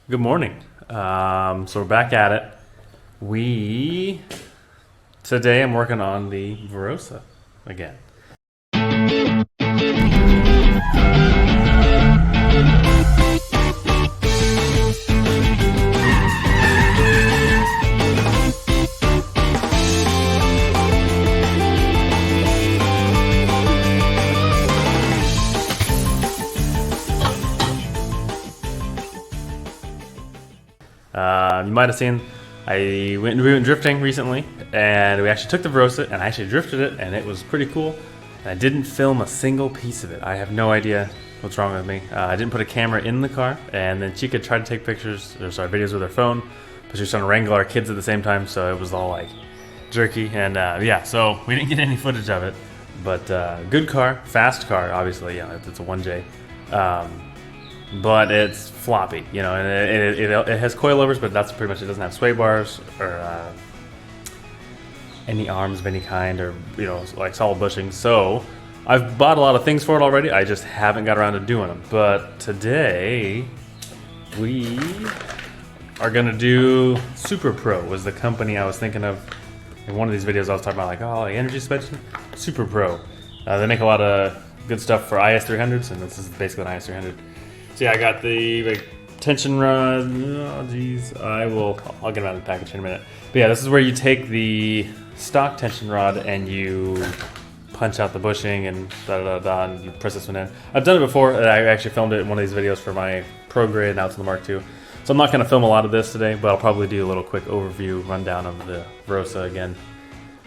Good morning. So we're back at it. Today I'm working on the Verossa again. You might have seen we went drifting recently, and we actually took the Verossa and I actually drifted it, and it was pretty cool. And I didn't film a single piece of it. I have no idea what's wrong with me. I didn't put a camera in the car, and then Chica tried to take videos with her phone, but she was trying to wrangle our kids at the same time, so it was all like jerky. And yeah, so we didn't get any footage of it. But good car, fast car, obviously. Yeah, it's a 1J. But it's floppy, you know, and it has coilovers, but that's pretty much it. Doesn't have sway bars or any arms of any kind, or like solid bushings. So I've bought a lot of things for it already. I just haven't got around to doing them. But today we are gonna do Super Pro. Was the company I was thinking of in one of these videos. I was talking about like energy suspension. Super Pro. They make a lot of good stuff for IS300s, and this is basically an IS300. So yeah, I got the tension rod. Oh geez, I'll get them out of the package in a minute. But yeah, this is where you take the stock tension rod and you punch out the bushing and and you press this one in. I've done it before. I actually filmed it in one of these videos for my Pro Grid and out to the Mark II. So I'm not going to film a lot of this today, but I'll probably do a little quick overview rundown of the Verossa again,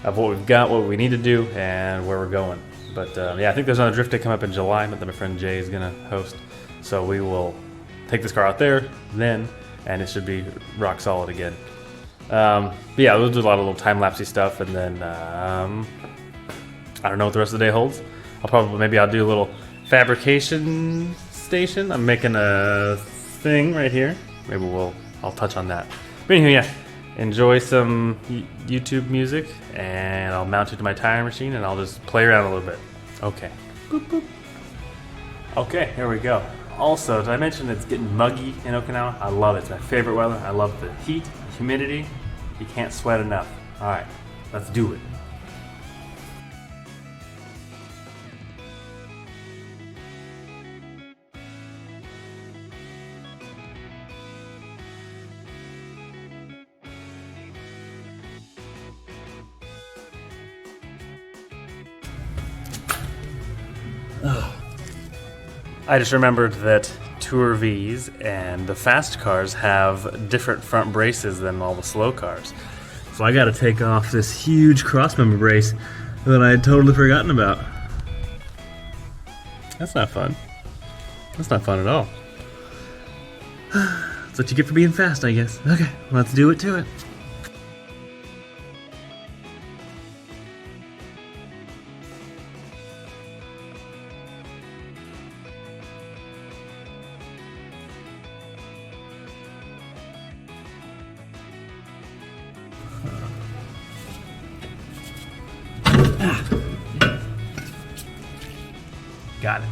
of what we've got, what we need to do, and where we're going. But yeah, I think there's another drift day coming up in July that my friend Jay is going to host. So we will take this car out there then, and it should be rock solid again. But yeah, we'll do a lot of little time-lapsey stuff, and then I don't know what the rest of the day holds. Maybe I'll do a little fabrication station. I'm making a thing right here. Maybe I'll touch on that. But anyway, yeah, enjoy some YouTube music, and I'll mount it to my tire machine, and I'll just play around a little bit. Okay. Boop, boop. Okay, here we go. Also, did I mention it's getting muggy in Okinawa? I love it. It's my favorite weather. I love the heat, the humidity. You can't sweat enough. All right, let's do it. I just remembered that Tour V's and the fast cars have different front braces than all the slow cars. So I gotta take off this huge crossmember brace that I had totally forgotten about. That's not fun. That's not fun at all. That's what you get for being fast, I guess. Okay, let's do it to it. Got it.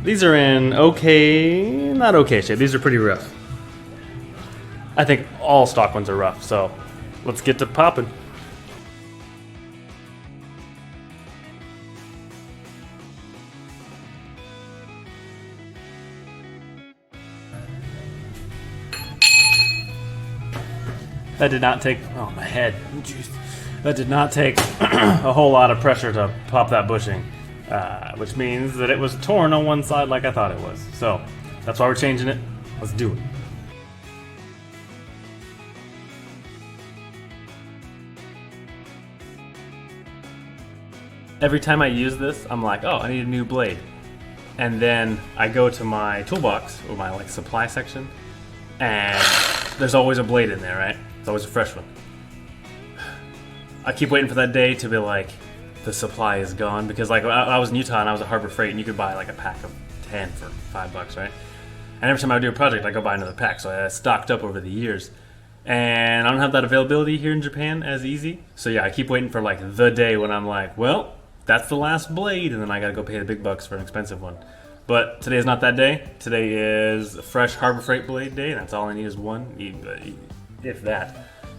These are in not okay shape. These are pretty rough. I think all stock ones are rough, so let's get to popping. That did not take, oh my head, jeez. That did not take a whole lot of pressure to pop that bushing, which means that it was torn on one side like I thought it was. So that's why we're changing it. Let's do it. Every time I use this, I'm like, oh, I need a new blade. And then I go to my toolbox, or my supply section, and there's always a blade in there, right? It's always a fresh one. I keep waiting for that day to be like, the supply is gone, because I was in Utah and I was at Harbor Freight, and you could buy like a pack of 10 for $5, right? And every time I do a project, I go buy another pack, so I stocked up over the years. And I don't have that availability here in Japan as easy. So yeah, I keep waiting for the day when I'm like, well, that's the last blade, and then I gotta go pay the big bucks for an expensive one. But today's not that day. Today is a fresh Harbor Freight blade day, and that's all I need is one, if that.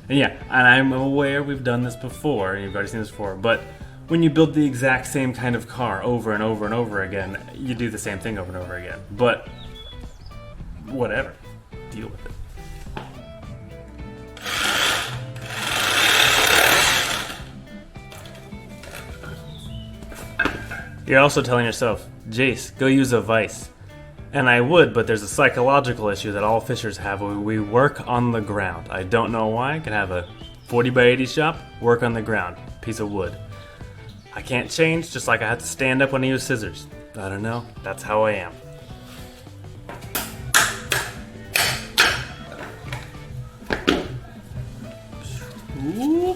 And yeah, and I'm aware we've done this before, and you've already seen this before, but when you build the exact same kind of car over and over and over again, you do the same thing over and over again. But whatever, deal with it. You're also telling yourself, Jace, go use a vise. And I would, but there's a psychological issue that all fishers have when we work on the ground. I don't know why. I can have a 40 by 80 shop, work on the ground, piece of wood. I can't change, just like I have to stand up when I use scissors. I don't know, that's how I am. Ooh.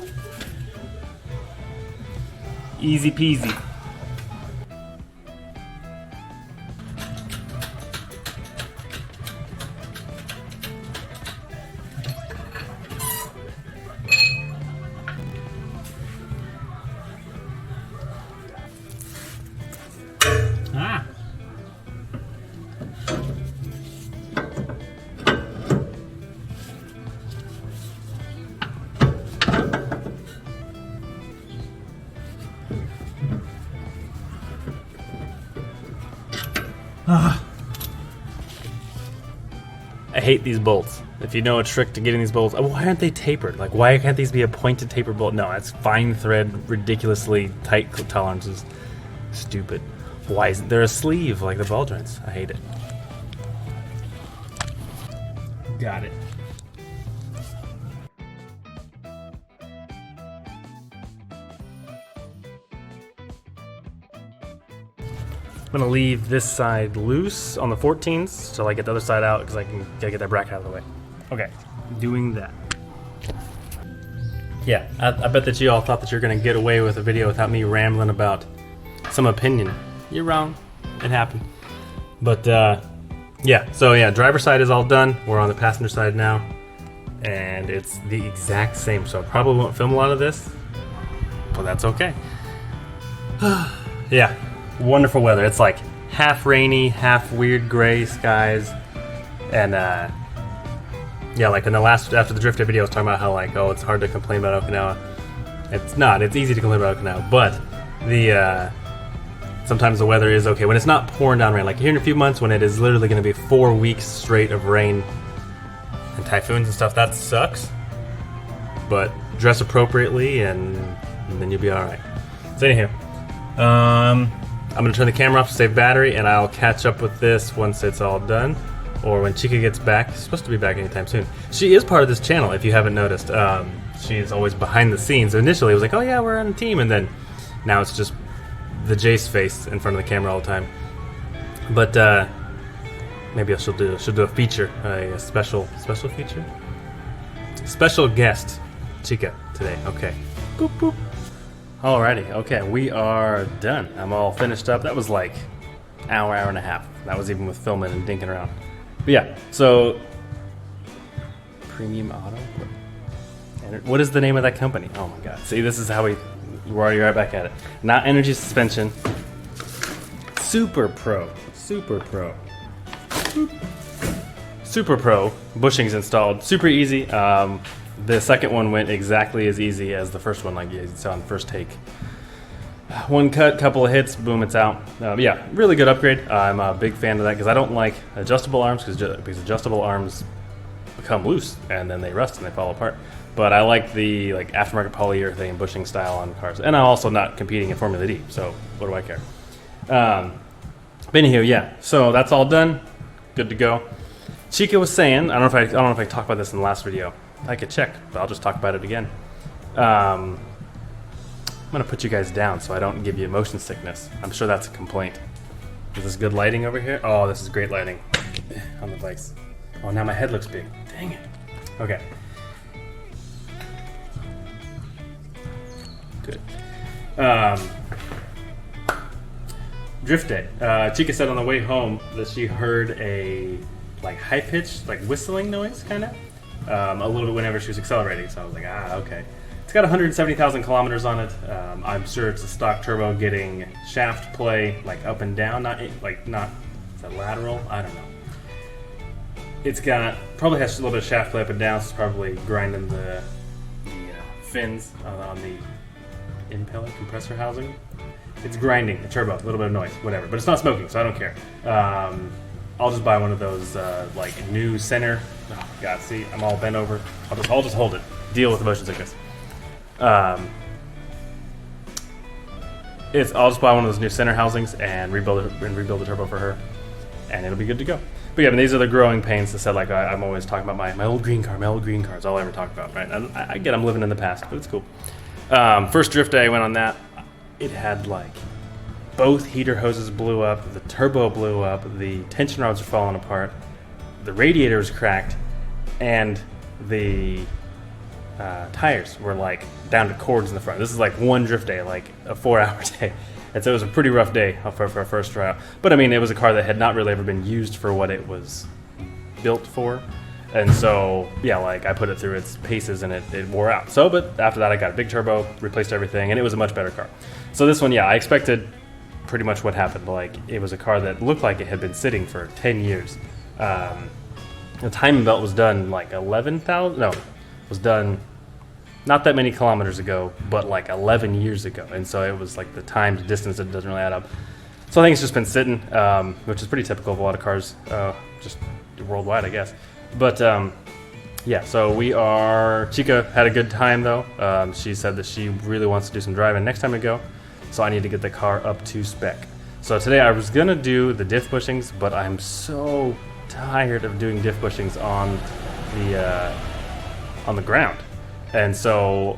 Easy peasy. I hate these bolts. If you know a trick to getting these bolts, why aren't they tapered? Like, why can't these be a pointed tapered bolt? No, it's fine thread, ridiculously tight tolerances. Stupid. Why isn't there a sleeve like the ball joints? I hate it. Got it. I'm gonna leave this side loose on the 14s till I get the other side out because I can gotta get that bracket out of the way. Okay, doing that. Yeah, I bet that you all thought that you're gonna get away with a video without me rambling about some opinion. You're wrong, it happened. But yeah, so yeah, driver's side is all done. We're on the passenger side now, and it's the exact same. So I probably won't film a lot of this, but that's okay. Yeah. Wonderful weather. It's like half rainy, half weird gray skies, and yeah, like in the last after the drift video, I was talking about how like it's hard to complain about Okinawa. It's not. It's easy to complain about Okinawa, but the sometimes the weather is okay when it's not pouring down rain. Like here in a few months, when it is literally going to be 4 weeks straight of rain and typhoons and stuff, that sucks. But dress appropriately, and then you'll be all right. So anyhow, I'm going to turn the camera off to save battery, and I'll catch up with this once it's all done, or when Chica gets back. She's supposed to be back anytime soon. She is part of this channel, if you haven't noticed. She's always behind the scenes. Initially, it was like, oh yeah, we're on a team, and then now it's just the Jace face in front of the camera all the time. But maybe she'll do a feature, a special feature? Special guest, Chica, today. Okay. Boop, boop. Alrighty, okay, we are done. I'm all finished up. That was like hour and a half. That was even with filming and dinking around. But yeah, so Premium Auto. What is the name of that company? Oh my god. See, this is how we're already right back at it. Not Energy Suspension. Super Pro. Super Pro bushings installed. Super easy. The second one went exactly as easy as the first one, like you saw on the first take. One cut, couple of hits, boom, it's out. Yeah, really good upgrade. I'm a big fan of that because I don't like adjustable arms because adjustable arms become loose and then they rust and they fall apart. But I like the aftermarket polyurethane bushing style on cars, and I'm also not competing in Formula D, so what do I care? But anywho, yeah. So that's all done, good to go. Chica was saying, I don't know if I talked about this in the last video. I could check, but I'll just talk about it again. I'm gonna put you guys down so I don't give you motion sickness. I'm sure that's a complaint. Is this good lighting over here? Oh, this is great lighting on the bikes. Oh, now my head looks big. Dang it. Okay. Good. Drift day. Chica said on the way home that she heard a high pitched whistling noise, kind of. A little bit whenever she was accelerating, so I was like, okay. It's got 170,000 kilometers on it. I'm sure it's a stock turbo getting shaft play up and down, not is that lateral? I don't know. It's got, probably has a little bit of shaft play up and down, so it's probably grinding the fins on the impeller compressor housing. It's grinding the turbo, a little bit of noise, whatever. But it's not smoking, so I don't care. I'll just buy one of those like new center. Oh God, see, I'm all bent over. I'll just hold it. Deal with the motion sickness. I'll just buy one of those new center housings and rebuild the turbo for her, and it'll be good to go. But yeah, I mean, these are the growing pains. I said, like I'm always talking about my old green car. My old green car is all I ever talk about, right? I get I'm living in the past, but it's cool. First drift day I went on that. It had like both heater hoses blew up, the turbo blew up, the tension rods are falling apart, the radiator was cracked, and the tires were like down to cords in the front. This is like one drift day, like a 4-hour day. And so it was a pretty rough day for our first tryout. But I mean, it was a car that had not really ever been used for what it was built for. And so, yeah, like I put it through its paces and it wore out. So, but after that I got a big turbo, replaced everything, and it was a much better car. So this one, yeah, I expected pretty much what happened. Like it was a car that looked like it had been sitting for 10 years. The timing belt was done like 11,000, no, was done not that many kilometers ago, but like 11 years ago. And so it was like the time to distance that doesn't really add up. So I think it's just been sitting, which is pretty typical of a lot of cars, just worldwide, I guess. But yeah, so Chica had a good time though. She said that she really wants to do some driving next time we go. So I need to get the car up to spec. So today I was gonna do the diff bushings, but I'm so tired of doing diff bushings on the ground. And so,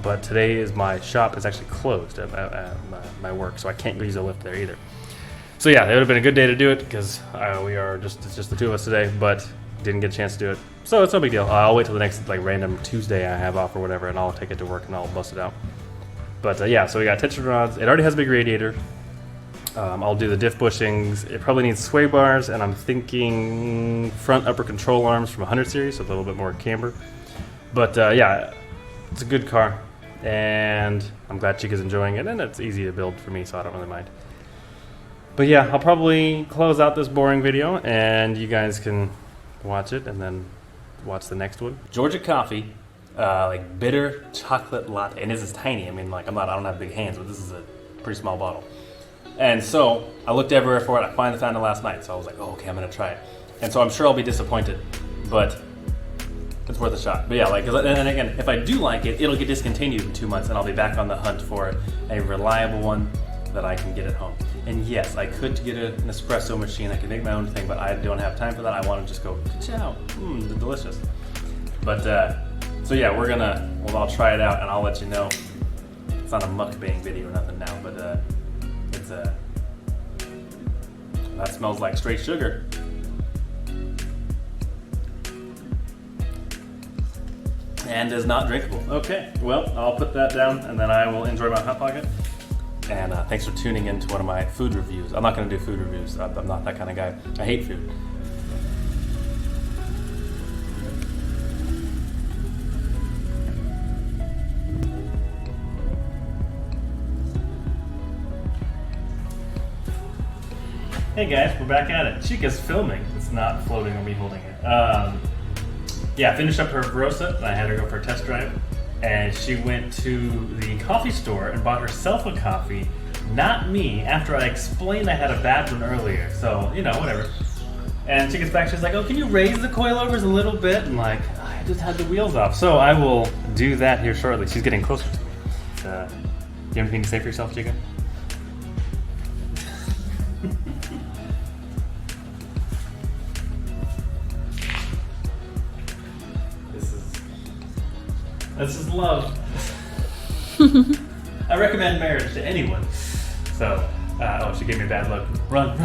but today is my shop is actually closed at my work, so I can't use a lift there either. So yeah, it would have been a good day to do it because it's just the two of us today, but didn't get a chance to do it. So it's no big deal. I'll wait till the next like random Tuesday I have off or whatever, and I'll take it to work and I'll bust it out. But yeah, so we got tension rods. It already has a big radiator. I'll do the diff bushings. It probably needs sway bars, and I'm thinking front upper control arms from 100 series, so a little bit more camber. But yeah, it's a good car, and I'm glad Chica's enjoying it, and it's easy to build for me, so I don't really mind. But yeah, I'll probably close out this boring video, and you guys can watch it, and then watch the next one. Georgia coffee, like bitter chocolate latte, and this is tiny. I mean, like I don't have big hands, but this is a pretty small bottle. And so I looked everywhere for it. I finally found it last night, so I was like, oh, okay, I'm gonna try it. And so I'm sure I'll be disappointed, but it's worth a shot. But yeah, like, and again, if I do like it, it'll get discontinued in 2 months, and I'll be back on the hunt for a reliable one that I can get at home. And yes, I could get an espresso machine. I could make my own thing, but I don't have time for that. I want to just go, ka-chow, delicious. But so yeah, I'll try it out, and I'll let you know. It's not a mukbang video or nothing now, but that smells like straight sugar. And is not drinkable. Okay, well, I'll put that down, and then I will enjoy my Hot Pocket. And thanks for tuning in to one of my food reviews. I'm not going to do food reviews. I'm not that kind of guy. I hate food. Hey guys, we're back at it. Chica's filming. It's not floating or me holding it. Yeah, I finished up her Verossa, and I had her go for a test drive. And she went to the coffee store and bought herself a coffee, not me, after I explained I had a bad one earlier. So, whatever. And she gets back, she's like, oh, can you raise the coilovers a little bit? And like, I just had the wheels off. So I will do that here shortly. She's getting closer to me. Do you have anything to say for yourself, Chica? This is love. I recommend marriage to anyone. So, she gave me a bad look. Run.